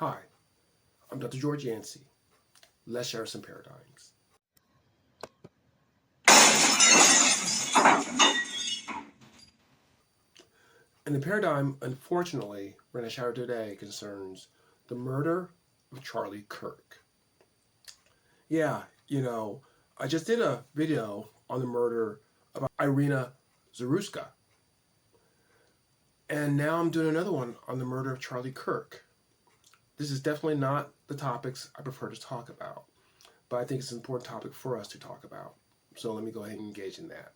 Hi, I'm Dr. George Yancey. Let's share some paradigms. And the paradigm, unfortunately, we're going to share today concerns the murder of Charlie Kirk. Yeah, I just did a video on the murder of Irina Zaruska. And now I'm doing another one on the murder of Charlie Kirk. This is definitely not the topics I prefer to talk about, but I think it's an important topic for us to talk about. So let me go ahead and engage in that.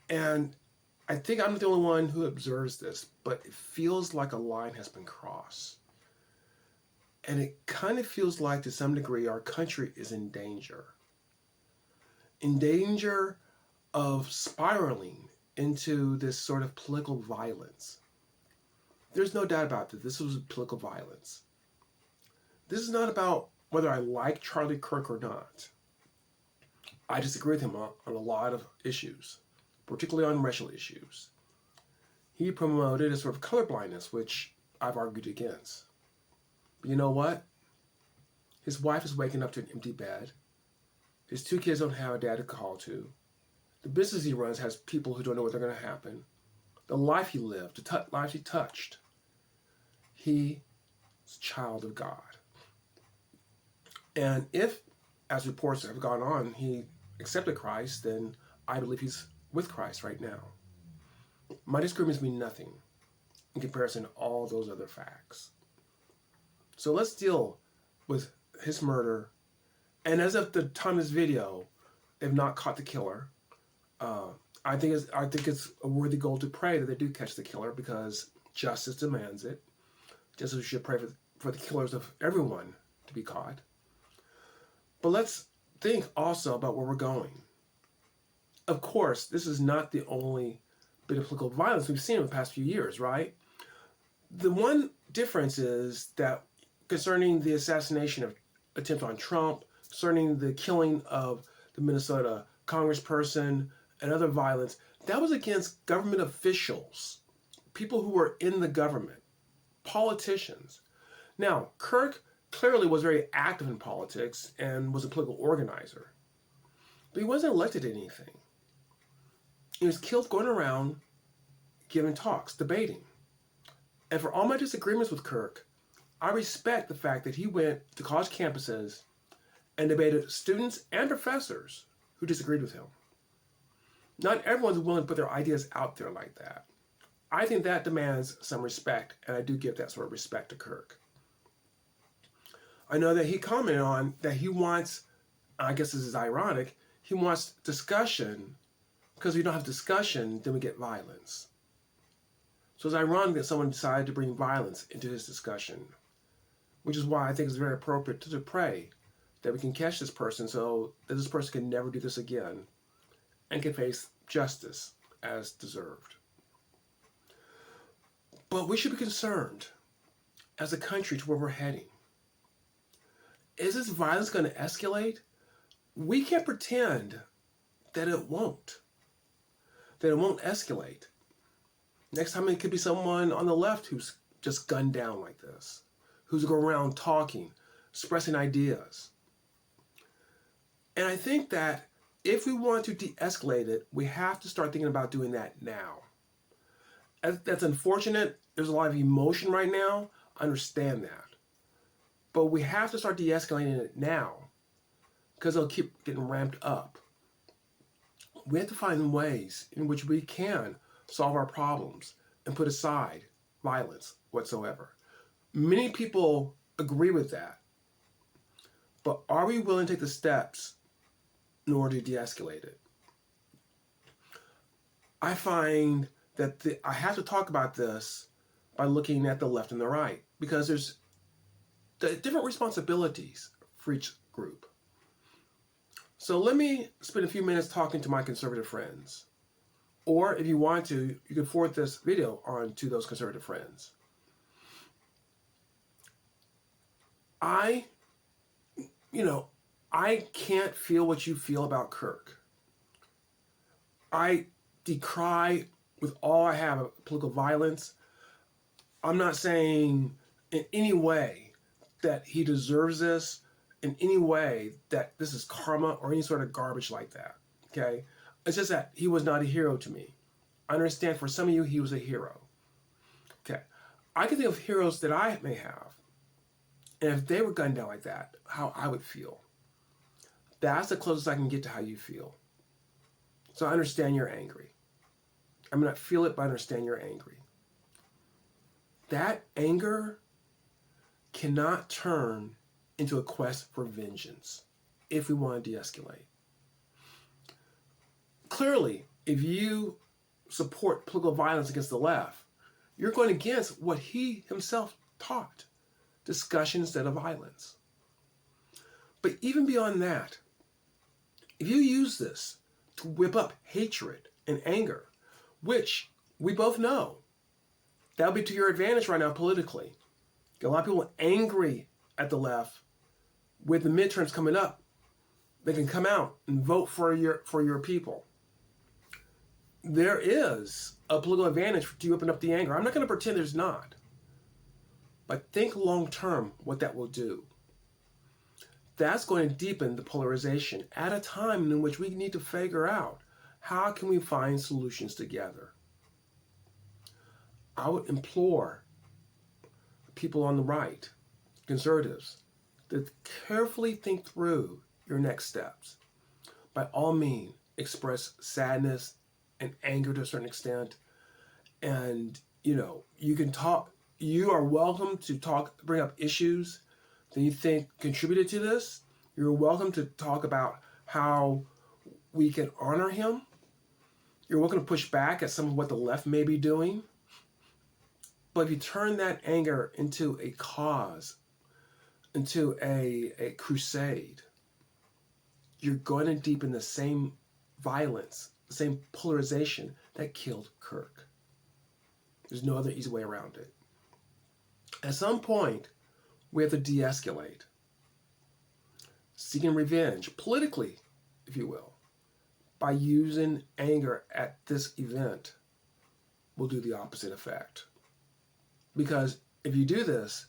And I think I'm not the only one who observes this, but it feels like a line has been crossed. And it kind of feels like, to some degree, our country is in danger. In danger of spiraling into this sort of political violence. There's no doubt about this. This was political violence. This is not about whether I like Charlie Kirk or not. I disagree with him on a lot of issues, particularly on racial issues. He promoted a sort of colorblindness, which I've argued against. But you know what? His wife is waking up to an empty bed. His 2 kids don't have a dad to call to. The business he runs has people who don't know what they're going to happen. The life he lived, the life he touched. He is a child of God. And if, as reports have gone on, he accepted Christ, then I believe he's with Christ right now. My disagreements mean nothing in comparison to all those other facts. So let's deal with his murder. And as of the time of this video, they've not caught the killer. I think it's a worthy goal to pray that they do catch the killer, because justice demands it. Just as we should pray for the killers of everyone to be caught. But let's think also about where we're going. Of course, this is not the only bit of political violence we've seen in the past few years, right? The one difference is that concerning the assassination attempt on Trump, concerning the killing of the Minnesota congressperson and other violence, that was against government officials, people who were in the government, politicians. Now, Kirk clearly was very active in politics and was a political organizer, but he wasn't elected to anything. He was killed going around giving talks, debating. And for all my disagreements with Kirk, I respect the fact that he went to college campuses and debated students and professors who disagreed with him. Not everyone's willing to put their ideas out there like that. I think that demands some respect, and I do give that sort of respect to Kirk. I know that he commented on that he wants, I guess this is ironic, he wants discussion, because if we don't have discussion, then we get violence. So it's ironic that someone decided to bring violence into his discussion, which is why I think it's very appropriate to pray that we can catch this person so that this person can never do this again and can face justice as deserved. But we should be concerned as a country to where we're heading. Is this violence going to escalate? We can't pretend that it won't. That it won't escalate. Next time it could be someone on the left who's just gunned down like this, who's going around talking, expressing ideas. And I think that if we want to de-escalate it, we have to start thinking about doing that now. That's unfortunate. There's a lot of emotion right now. I understand that. But we have to start de-escalating it now, because it'll keep getting ramped up. We have to find ways in which we can solve our problems and put aside violence whatsoever. Many people agree with that. But are we willing to take the steps in order to de-escalate it? I find that I have to talk about this by looking at the left and the right, because there's different responsibilities for each group. So let me spend a few minutes talking to my conservative friends. Or if you want to, you can forward this video on to those conservative friends. I can't feel what you feel about Kirk. I decry with all I have political violence. I'm not saying in any way that he deserves this, in any way that this is karma or any sort of garbage like that. Okay? It's just that he was not a hero to me. I understand for some of you he was a hero. Okay. I can think of heroes that I may have. And if they were gunned down like that, how I would feel. That's the closest I can get to how you feel. So I understand you're angry. I may not feel it, but I understand you're angry. That anger cannot turn into a quest for vengeance if we want to de-escalate. Clearly, if you support political violence against the left, you're going against what he himself taught, discussion instead of violence. But even beyond that, if you use this to whip up hatred and anger, which we both know, that'll be to your advantage right now politically. Got a lot of people angry at the left with the midterms coming up. They can come out and vote for your people. There is a political advantage to open up the anger. I'm not going to pretend there's not. But think long term what that will do. That's going to deepen the polarization at a time in which we need to figure out how can we find solutions together. I would implore people on the right, conservatives, to carefully think through your next steps. By all means, express sadness and anger to a certain extent. And, you can talk, you are welcome to talk, bring up issues that you think contributed to this. You're welcome to talk about how we can honor him. You're welcome to push back at some of what the left may be doing. But if you turn that anger into a cause, into a crusade, you're going to deepen the same violence, the same polarization that killed Kirk. There's no other easy way around it. At some point, we have to de-escalate. Seeking revenge, politically, if you will, by using anger at this event, will do the opposite effect. Because if you do this,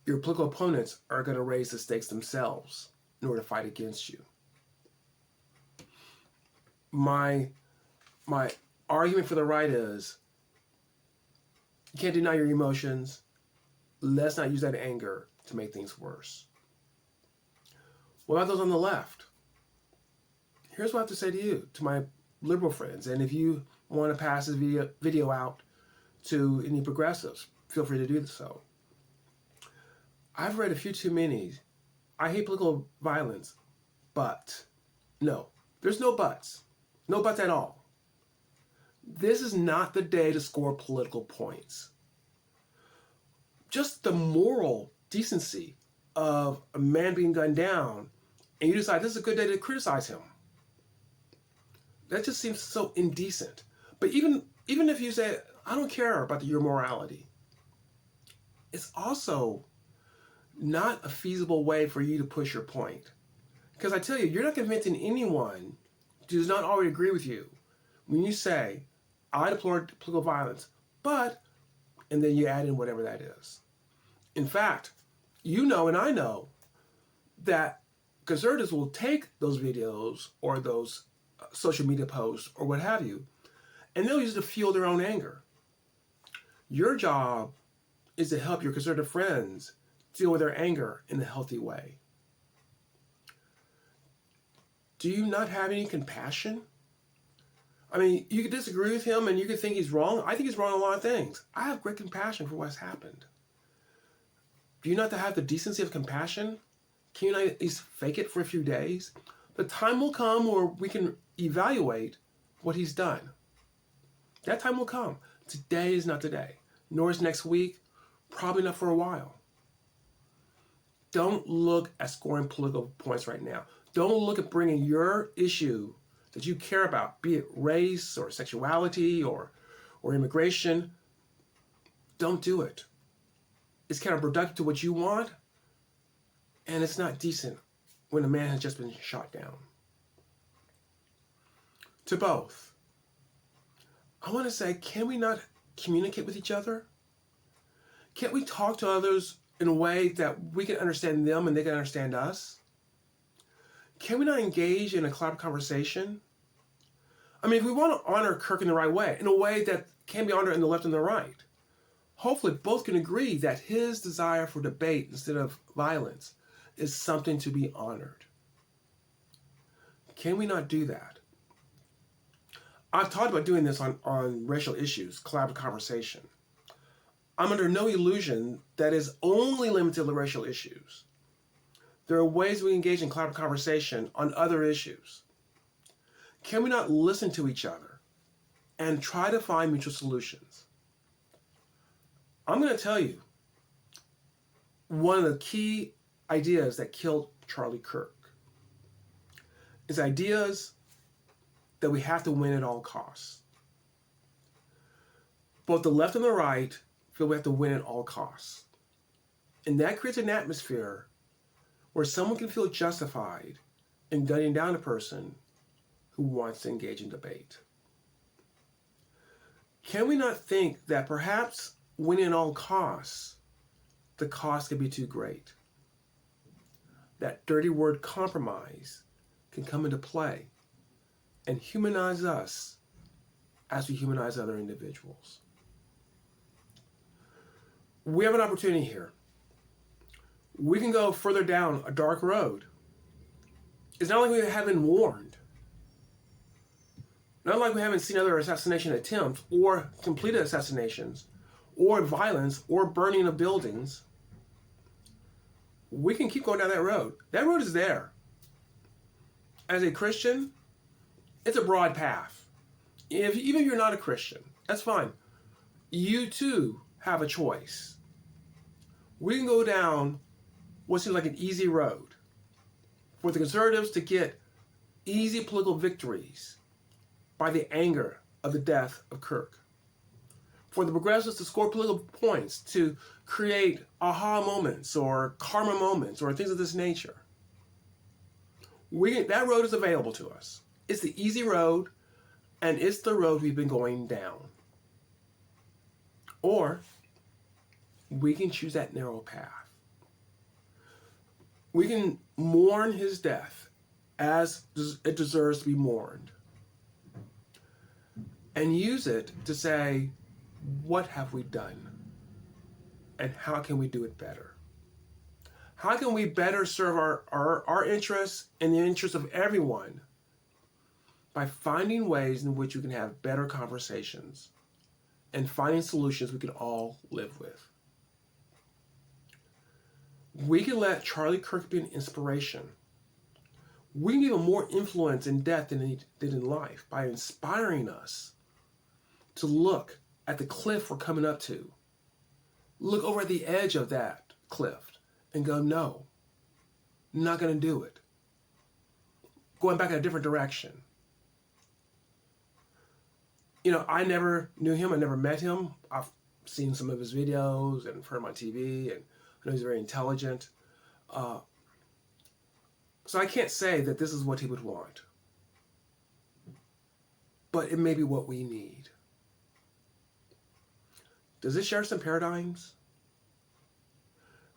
your political opponents are going to raise the stakes themselves in order to fight against you. My argument for the right is, you can't deny your emotions. Let's not use that anger to make things worse. What about those on the left? Here's what I have to say to you, to my liberal friends. And if you want to pass this video out to any progressives, feel free to do so. I've read a few too many. I hate political violence, but no, there's no buts. No buts at all. This is not the day to score political points. Just the moral decency of a man being gunned down, and you decide this is a good day to criticize him. That just seems so indecent. But even if you say, I don't care about your morality, it's also not a feasible way for you to push your point. Because I tell you, you're not convincing anyone who does not already agree with you when you say, I deplore political violence, but, and then you add in whatever that is. In fact, you know and I know that conservatives will take those videos or those social media posts or what have you, and they'll use it to fuel their own anger. Your job is to help your conservative friends deal with their anger in a healthy way. Do you not have any compassion? I mean, you could disagree with him and you could think he's wrong. I think he's wrong on a lot of things. I have great compassion for what's happened. Do you not have the decency of compassion? Can you not at least fake it for a few days? The time will come where we can evaluate what he's done. That time will come. Today is not today, nor is next week, probably not for a while. Don't look at scoring political points right now. Don't look at bringing your issue that you care about, be it race or sexuality or immigration. Don't do it. It's counterproductive to what you want, and it's not decent when a man has just been shot down. To both, I want to say, can we not communicate with each other? Can't we talk to others in a way that we can understand them and they can understand us? Can we not engage in a collaborative conversation? I mean, if we want to honor Kirk in the right way, in a way that can be honored in the left and the right, hopefully both can agree that his desire for debate instead of violence is something to be honored. Can we not do that? I've talked about doing this on racial issues, collaborative conversation. I'm under no illusion that is only limited to racial issues. There are ways we engage in collaborative conversation on other issues. Can we not listen to each other and try to find mutual solutions? I'm going to tell you one of the key ideas that killed Charlie Kirk is ideas that we have to win at all costs. Both the left and the right feel we have to win at all costs. And that creates an atmosphere where someone can feel justified in gunning down a person who wants to engage in debate. Can we not think that perhaps winning at all costs, the cost could be too great? That dirty word compromise can come into play and humanize us as we humanize other individuals. We have an opportunity here. We can go further down a dark road. It's not like we haven't been warned. Not like we haven't seen other assassination attempts or completed assassinations or violence or burning of buildings. We can keep going down that road. That road is there. As a Christian, it's a broad path. Even if you're not a Christian, that's fine. You too have a choice. We can go down what seems like an easy road for the conservatives to get easy political victories by the anger of the death of Kirk. For the progressives to score political points, to create aha moments or karma moments or things of this nature. That road is available to us. It's the easy road, and it's the road we've been going down. Or we can choose that narrow path. We can mourn his death as it deserves to be mourned, and use it to say, what have we done? And how can we do it better? How can we better serve our interests and the interests of everyone by finding ways in which we can have better conversations and finding solutions we can all live with? We can let Charlie Kirk be an inspiration. We can give him more influence in death than he did in life by inspiring us to look at the cliff we're coming up to. Look over at the edge of that cliff and go, no, I'm not going to do it. Going back in a different direction. You know, I never knew him. I never met him. I've seen some of his videos and heard him on TV, and I know he's very intelligent. So I can't say that this is what he would want. But it may be what we need. Does this share some paradigms?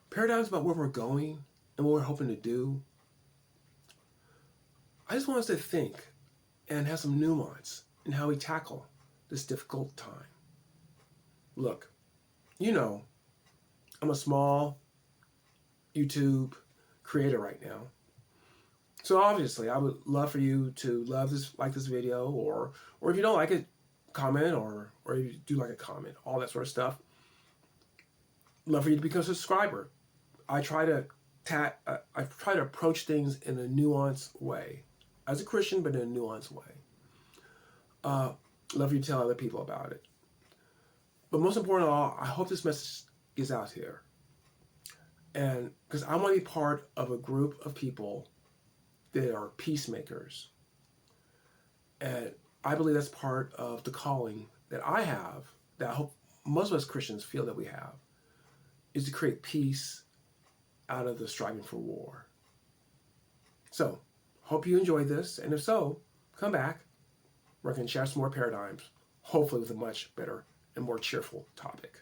Paradigms about where we're going and what we're hoping to do? I just want us to think and have some nuance in how we tackle this difficult time. Look, you know, I'm a small YouTube creator right now. So obviously, I would love for you to like this video, or if you don't like it, comment, or if you do like a comment, all that sort of stuff. Love for you to become a subscriber. I try to approach things in a nuanced way, as a Christian, but in a nuanced way. Love for you to tell other people about it. But most important of all, I hope this message gets out here, and because I want to be part of a group of people that are peacemakers. And I believe that's part of the calling that I have, that I hope most of us Christians feel that we have, is to create peace out of the striving for war. So, hope you enjoyed this, and if so, come back. We're going to share some more paradigms, hopefully with a much better and more cheerful topic.